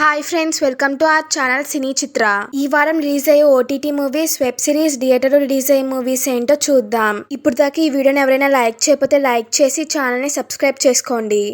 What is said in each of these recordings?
Hi friends, welcome to our channel Cine Chitra. ఈ వారం release అయ్యే OTT movies, web series, theatre release అయ్యే movies ఏంటో చూద్దాం. ఇప్పుడు దాకా ఈ వీడియోని ఎవరైనా లైక్ చేయకపోతే లైక్ చేసి ఛానల్ని సబ్స్క్రైబ్ చేసుకోండి.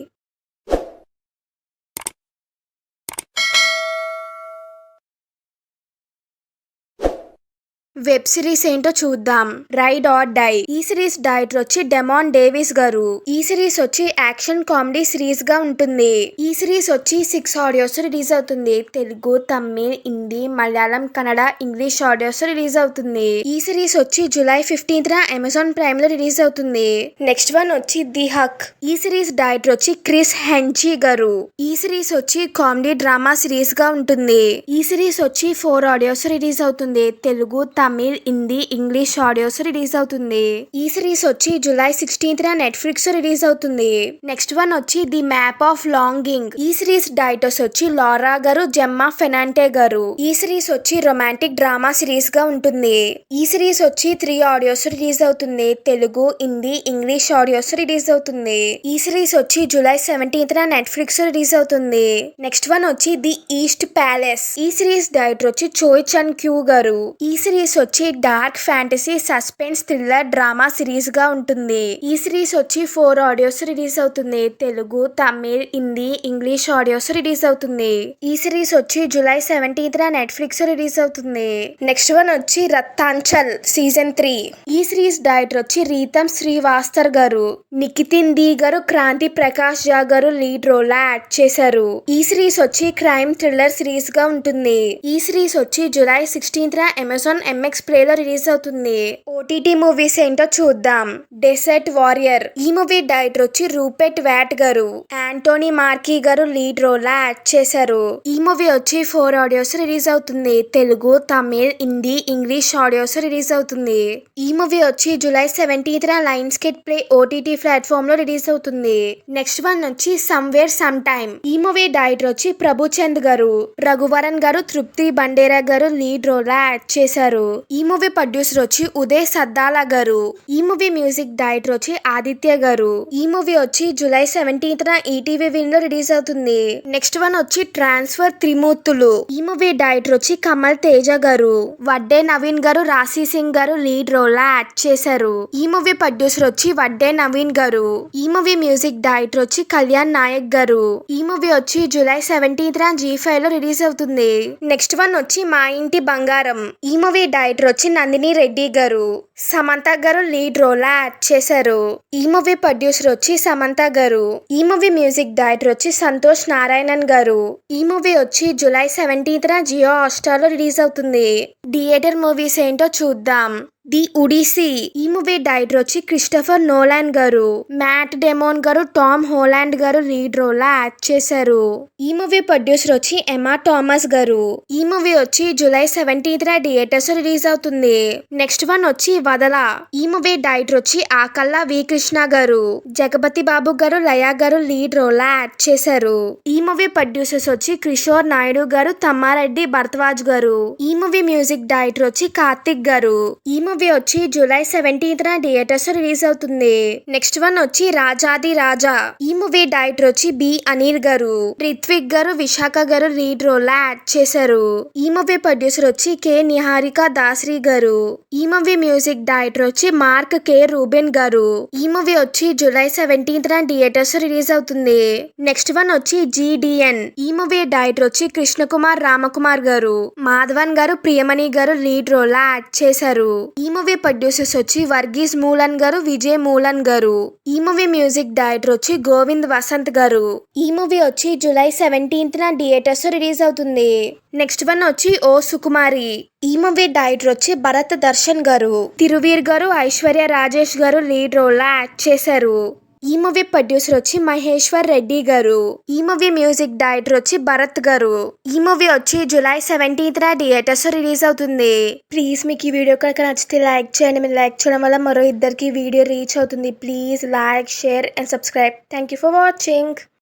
వెబ్ సిరీస్ ఏంటో చూద్దాం. Ride or Die. ఈ సిరీస్ డైరెక్టర్ వచ్చి డెమాన్ డేవిస్ గారు. ఈ సిరీస్ వచ్చి యాక్షన్ కామెడీ సిరీస్ గా ఉంటుంది. ఈ సిరీస్ వచ్చి 6 ఆడియోస్ రిలీజ్ అవుతుంది. Telugu, Tamil, Hindi, Malayalam, Kannada, English audios release అవుతుంది. ఈ సిరీస్ వచ్చి జూలై 15th అమెజాన్ ప్రైమ్ లో రిలీజ్ అవుతుంది. నెక్స్ట్ వన్ వచ్చి ది హక్. ఈ సిరీస్ డైరెక్టర్ వచ్చి క్రిస్ హెంచీ గారు. ఈ సిరీస్ వచ్చి కామెడీ డ్రామా సిరీస్ గా ఉంటుంది. ఈ సిరీస్ వచ్చి 4 ఆడియోస్ రిలీజ్ అవుతుంది. Telugu, Tamil, Hindi, English audios release అవుతుంది. ఈ సిరీస్ వచ్చి జూలై 16th నెట్ఫ్లిక్స్ రిలీజ్ అవుతుంది. నెక్స్ట్ వన్ వచ్చి ది మ్యాప్ ఆఫ్ లాంగింగ్. ఈ సిరీస్ డైరెక్టర్స్ వచ్చి లారా గారు, జెమ్మా ఫెర్నాండే గారు. ఈ సిరీస్ వచ్చి రొమాంటిక్ డ్రామా సిరీస్ గా ఉంటుంది. ఈ సిరీస్ వచ్చి 3 ఆడియోస్ రిలీజ్ అవుతుంది. Telugu, Hindi, English audios release అవుతుంది. ఈ సిరీస్ వచ్చి జూలై 17th నెట్ఫ్లిక్స్ రిలీజ్ అవుతుంది. నెక్స్ట్ వన్ వచ్చి ది ఈస్ట్ ప్యాలెస్. ఈ సిరీస్ డైరెక్టర్ వచ్చి చోయ్ చన్ క్యూ గారు. ఈ సిరీస్ వచ్చి dark fantasy, suspense, thriller drama series గా ఉంటుంది. ఈ సిరీస్ వచ్చి 4 ఆడియోస్ రిలీజ్ అవుతుంది. Telugu, Tamil, Hindi, English audios release అవుతుంది. ఈ సిరీస్ వచ్చి జూలై 17th నెట్ఫ్లిక్స్ రిలీజ్ అవుతుంది. నెక్స్ట్ వన్ వచ్చి రత్తాంచల్ సీజన్ 3. ఈ సిరీస్ డైరెక్టర్ వచ్చి రీతం శ్రీవాస్తర్ గారు. నిఖితిన్ ది గారు, క్రాంతి ప్రకాష్ జా గారు లీడ్ రోల్ యాక్ట్ చేశారు. ఈ సిరీస్ వచ్చి క్రైమ్ థ్రిల్లర్ సిరీస్ గా ఉంటుంది. ఈ సిరీస్ వచ్చి July 16th Amazon MX Play లో రిలీజ్ అవుతుంది. ఓటీటీ మూవీస్ ఏంటో చూద్దాం. Desert Warrior. ఈ మూవీ డైరెక్టర్ వచ్చి రూపెట్ వ్యాట్ గారు. యాంటోనీ మార్కీ గారు లీడ్ రోల్ యాక్ట్ చేశారు. ఈ మూవీ వచ్చి 4 ఆడియోస్ రిలీజ్ అవుతుంది. Telugu, Tamil, Hindi, English audios release అవుతుంది. ఈ మూవీ వచ్చి July 17th Lionsgate Play OTT platform లో రిలీజ్ అవుతుంది. నెక్స్ట్ వన్ వచ్చి సమ్వేర్ సమ్ టైమ్. ఈ మూవీ డైరెక్టర్ వచ్చి ప్రభుచంద్ గారు. రఘువరన్ గారు, తృప్తి బండేరా గారు లీడ్ రోల్ యాక్ట్ చేశారు. ఈ మూవీ ప్రొడ్యూసర్ వచ్చి ఉదయ్ సద్దాలా గారు. ఈ మూవీ మ్యూజిక్ డైరెక్టర్ వచ్చి ఆదిత్య గారు. ఈ మూవీ వచ్చి జూలై 17th ఈటీవీ విన్ లో రిలీజ్ అవుతుంది. నెక్స్ట్ వన్ వచ్చి ట్రాన్స్ఫర్ త్రిమూర్తులు. ఈ మూవీ డైరెక్టర్ వచ్చి కమల్ తేజ గారు. వడ్డే నవీన్ గారు, రాశి సింగ్ గారు లీడ్ రోల్ యాక్ట్ చేశారు. ఈ మూవీ ప్రొడ్యూసర్ వచ్చి వడ్డే నవీన్ గారు. ఈ మూవీ మ్యూజిక్ డైరెక్టర్ వచ్చి కళ్యాణ్ నాయక్ గారు. ఈ మూవీ వచ్చి జూలై 17th G5 లో రిలీజ్ అవుతుంది. నెక్స్ట్ వన్ వచ్చి మా ఇంటి బంగారం. ఈ మూవీ డైరెక్టర్ వచ్చి నందిని రెడ్డి గారు. సమంత గారు లీడ్ రోల్ యాక్ట్ చేశారు. ఈ మూవీ ప్రొడ్యూసర్ వచ్చి సమంత గారు. ఈ మూవీ మ్యూజిక్ డైరెక్టర్ వచ్చి సంతోష్ నారాయణన్ గారు. ఈ మూవీ వచ్చి జూలై 17th జియో హాట్‌స్టార్ లో రిలీజ్ అవుతుంది. థియేటర్ మూవీస్ ఏంటో చూద్దాం. The Odyssey. ఈ మూవీ డైరెక్టర్ వచ్చి క్రిస్టఫర్ నోలాన్ గారు. మ్యాట్ డేమోన్ గారు, టామ్ హోలాండ్ గారు లీడ్ రోల్ యాక్ట్ చేశారు. ఈ మూవీ ప్రొడ్యూసర్ వచ్చి ఎమా థామస్ గారు. ఈ మూవీ వచ్చి జూలై 17th థియేటర్స్ రిలీజ్ అవుతుంది. నెక్స్ట్ వన్ వచ్చి వదల. ఈ మూవీ డైరెక్టర్ వచ్చి ఆకల్లా వి కృష్ణ గారు. జగపతి బాబు గారు, లయా గారు లీడ్ రోల్ యాక్ట్ చేశారు. ఈ మూవీ ప్రొడ్యూసర్స్ వచ్చి కిషోర్ నాయుడు గారు, తమ్మారెడ్డి భరద్వాజ్ గారు. ఈ మూవీ మ్యూజిక్ డైరెక్టర్ వచ్చి కార్తిక్ గారు. ఈ మూవీ వచ్చి జూలై 17th థియేటర్స్ రిలీజ్ అవుతుంది. నెక్స్ట్ వన్ వచ్చి రాజాది రాజా. ఈ మూవీ డైరెక్టర్ వచ్చి బి అనిల్ గారు. రిత్విక్ గారు, విశాఖ గారు లీడ్ రోల్ యాక్ట్ చేశారు. ఈ మూవీ ప్రొడ్యూసర్ వచ్చి కె నిహారిక దాసరి గారు. ఈ మూవీ మ్యూజిక్ డైరెక్టర్ వచ్చి మార్క్ కె రూబెన్ గారు. ఈ మూవీ వచ్చి జూలై 17th థియేటర్స్ రిలీజ్ అవుతుంది. నెక్స్ట్ వన్ వచ్చి GDN. ఈ మూవీ డైరెక్టర్ వచ్చి కృష్ణ కుమార్ రామకుమార్ గారు. మాధవన్ గారు, ప్రియమణి గారు లీడ్ రోల్ యాక్ట్ చేశారు. ఈ మూవీ ప్రొడ్యూసర్స్ వచ్చి వర్గీస్ మూలన్ గారు, విజయ్ మూలన్ గారు. ఈ మూవీ మ్యూజిక్ డైరెక్టర్ వచ్చి గోవింద్ వసంత్ గారు. ఈ మూవీ వచ్చి జూలై 17th థియేటర్స్ రిలీజ్ అవుతుంది. నెక్స్ట్ వన్ వచ్చి ఓ సుకుమారి. ఈ మూవీ డైరెక్టర్ వచ్చి భరత్ దర్శన్ గారు. తిరువీర్ గారు, ఐశ్వర్య రాజేష్ గారు లీడ్ రోల్ యాక్ట్ చేశారు. ఈ మూవీ ప్రొడ్యూసర్ వచ్చి మహేశ్వర్ రెడ్డి గారు. ఈ మూవీ మ్యూజిక్ డైరెక్టర్ వచ్చి భరత్ గారు. ఈ మూవీ వచ్చి జూలై 17th థియేటర్స్ రిలీజ్ అవుతుంది. ప్లీజ్ మీకు ఈ వీడియో కనుక నచ్చితే లైక్ చేయండి. మీరు లైక్ చేయడం వల్ల మరో ఇద్దరికి వీడియో రీచ్ అవుతుంది. Please like, share and subscribe. Thank you for watching.